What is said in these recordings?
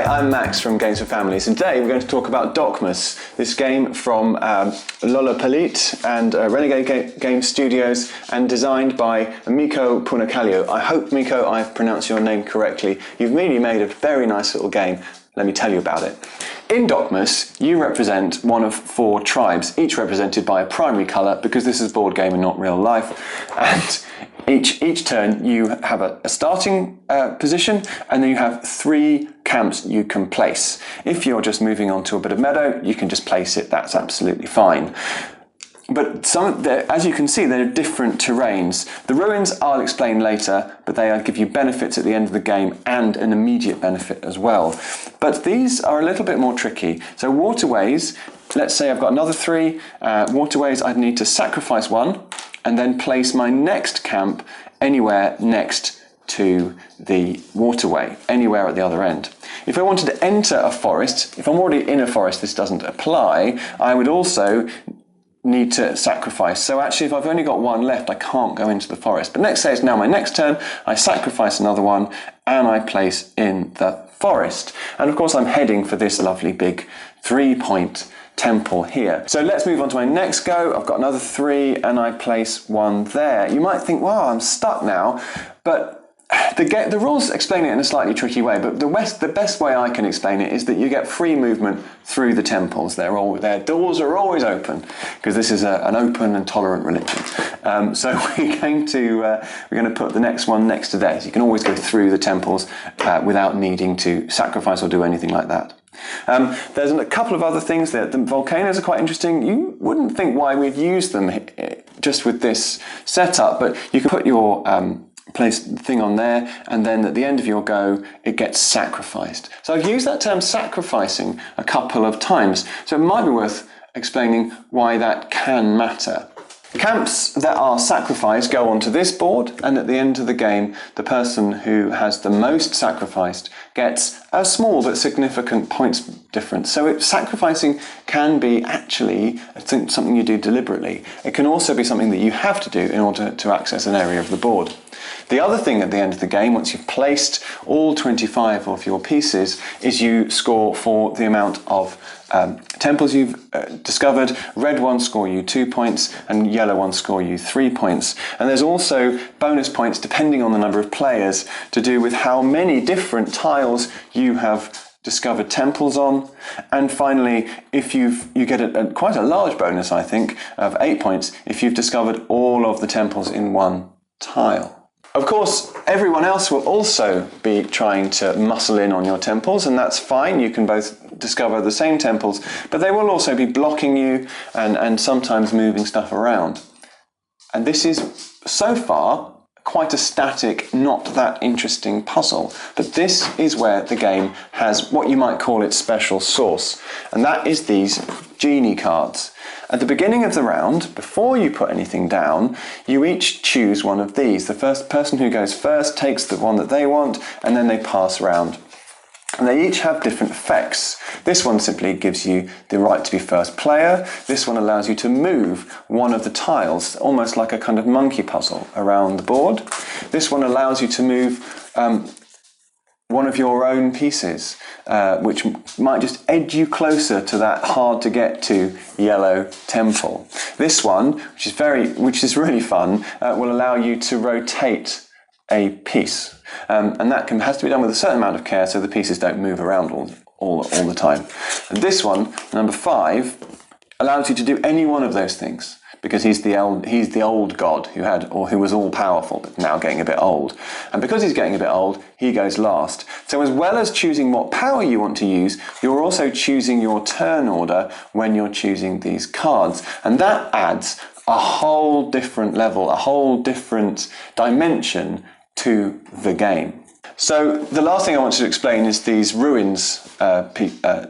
Hi, I'm Max from Games for Families, and today we're going to talk about Dokmus, this game from Lautapelit and Renegade Game Studios, and designed by Mikko Punakallio. I hope, Mikko, I've pronounced your name correctly. You've really made a very nice little game. Let me tell you about it. In Dokmus, you represent one of 4 tribes, each represented by a primary colour, because this is a board game and not real life. And each turn you have a starting position, and then you have 3 camps you can place. If you're just moving on to a bit of meadow, you can just place it, that's absolutely fine. But as you can see, there are different terrains. The ruins I'll explain later, but they give you benefits at the end of the game and an immediate benefit as well. But these are a little bit more tricky. So waterways, let's say I've got another 3 waterways, I'd need to sacrifice 1 and then place my next camp anywhere next to the waterway, anywhere at the other end. If I wanted to enter a forest, if I'm already in a forest, this doesn't apply, I would also need to sacrifice. So actually, if I've only got 1 left, I can't go into the forest. But let's say it's now my next turn, I sacrifice another 1 and I place in the forest. And of course, I'm heading for this lovely big 3-point temple here. So let's move on to my next go. I've got another 3 and I place 1 there. You might think, wow, I'm stuck now, but the rules explain it in a slightly tricky way, but the best way I can explain it is that you get free movement through the temples. Their doors are always open, because this is an open and tolerant religion. So we're going to put the next one next to theirs. You can always go through the temples without needing to sacrifice or do anything like that. There's a couple of other things there. The volcanoes are quite interesting. You wouldn't think why we'd use them just with this setup, but you can put your place the thing on there, and then at the end of your go it gets sacrificed. So I've used that term sacrificing a couple of times, so it might be worth explaining why that can matter. Camps that are sacrificed go onto this board, and at the end of the game the person who has the most sacrificed gets a small but significant points difference. So sacrificing can be actually something you do deliberately. It can also be something that you have to do in order to access an area of the board. The other thing at the end of the game, once you've placed all 25 of your pieces, is you score for the amount of temples you've discovered. Red ones score you 2 points and yellow ones score you 3 points. And there's also bonus points depending on the number of players to do with how many different tiles you have discovered temples on. And finally, if you get quite a large bonus, I think, of 8 points if you've discovered all of the temples in one tile. Of course, everyone else will also be trying to muscle in on your temples, and that's fine. You can both discover the same temples, but they will also be blocking you and sometimes moving stuff around. And this is, so far, quite a static, not that interesting puzzle. But this is where the game has what you might call its special sauce, and that is these Genie cards. At the beginning of the round, before you put anything down, you each choose one of these. The first person who goes first takes the one that they want, and then they pass around. And they each have different effects. This one simply gives you the right to be first player. This one allows you to move one of the tiles, almost like a kind of monkey puzzle, around the board. This one allows you to move one of your own pieces, which might just edge you closer to that hard to get to yellow temple. This one, which is really fun, will allow you to rotate a piece, and that has to be done with a certain amount of care so the pieces don't move around all the time. And this one, number 5, allows you to do any one of those things, because he's the old god who was all powerful but now getting a bit old. And because he's getting a bit old, he goes last. So as well as choosing what power you want to use, you're also choosing your turn order when you're choosing these cards. And that adds a whole different level, a whole different dimension to the game. So the last thing I want to explain is these ruins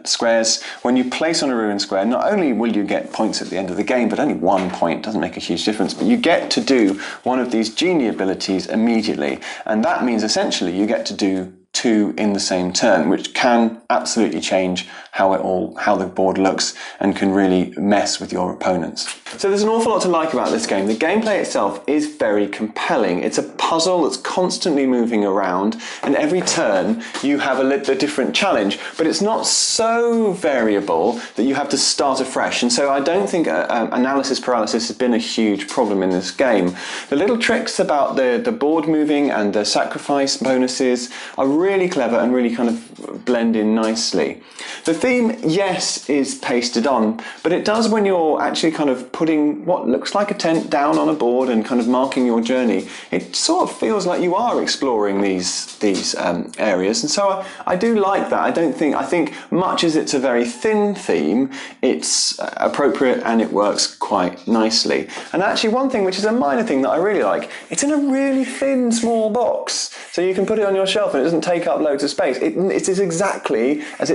squares. When you place on a ruin square, not only will you get points at the end of the game, but only 1 point, doesn't make a huge difference, but you get to do one of these genie abilities immediately. And that means essentially you get to do two in the same turn, which can absolutely change how the board looks and can really mess with your opponents. So there's an awful lot to like about this game. The gameplay itself is very compelling. It's a puzzle that's constantly moving around, and every turn you have a different challenge, but it's not so variable that you have to start afresh. And so I don't think analysis paralysis has been a huge problem in this game. The little tricks about the board moving and the sacrifice bonuses are really clever and really kind of blend in nicely. The theme, yes, is pasted on, but it does when you're actually kind of putting what looks like a tent down on a board and kind of marking your journey. It sort of feels like you are exploring these areas, and so I do like that. I think much as it's a very thin theme, it's appropriate and it works quite nicely. And actually one thing which is a minor thing that I really like, it's in a really thin small box, so you can put it on your shelf and it doesn't take up loads of space. It is exactly as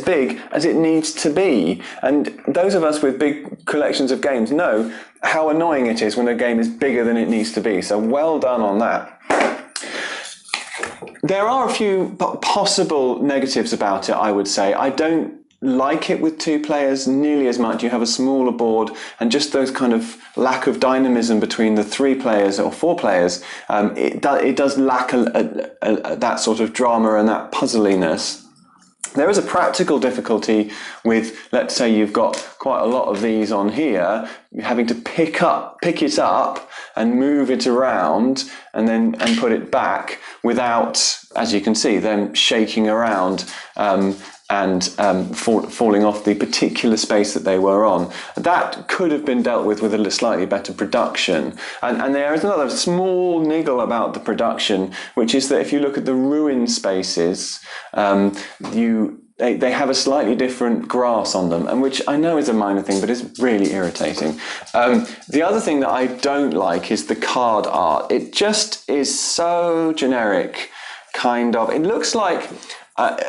big as it needs to be, and those of us with big collections of games know how annoying it is when a game is bigger than it needs to be, so well done on that. There are a few possible negatives about it, I would say. I don't like it with two players nearly as much. You have a smaller board, and just those kind of lack of dynamism between the 3 players or 4 players, it does lack that sort of drama and that puzzliness. There is a practical difficulty with, let's say you've got quite a lot of these on here, having to pick it up and move it around and put it back without, as you can see, them shaking around and falling off the particular space that they were on. That could have been dealt with a slightly better production. And there is another small niggle about the production, which is that if you look at the ruin spaces, they have a slightly different grass on them, and which I know is a minor thing, but it's really irritating. The other thing that I don't like is the card art. It just is so generic, kind of. It looks like an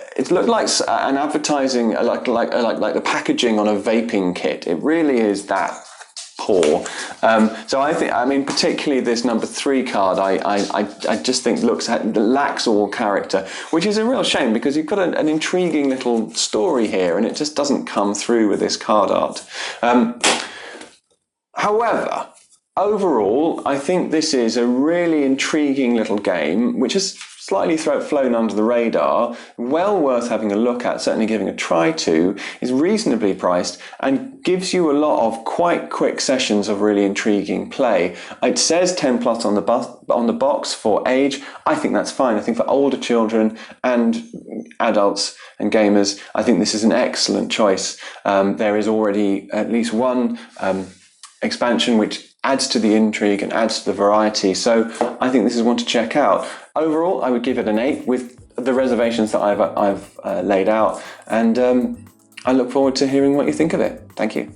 advertising, like the packaging on a vaping kit. It really is that poor. So I mean, particularly this number 3 card, I just think lacks all character, which is a real shame because you've got an intriguing little story here, and it just doesn't come through with this card art. However, overall, I think this is a really intriguing little game, which has slightly flown under the radar, well worth having a look at, certainly giving a try to, is reasonably priced and gives you a lot of quite quick sessions of really intriguing play. It says 10 plus on the box for age. I think that's fine. I think for older children and adults and gamers, I think this is an excellent choice. There is already at least one expansion which adds to the intrigue and adds to the variety, so I think this is one to check out. Overall, I would give it an 8 with the reservations that I've laid out, and I look forward to hearing what you think of it. Thank you.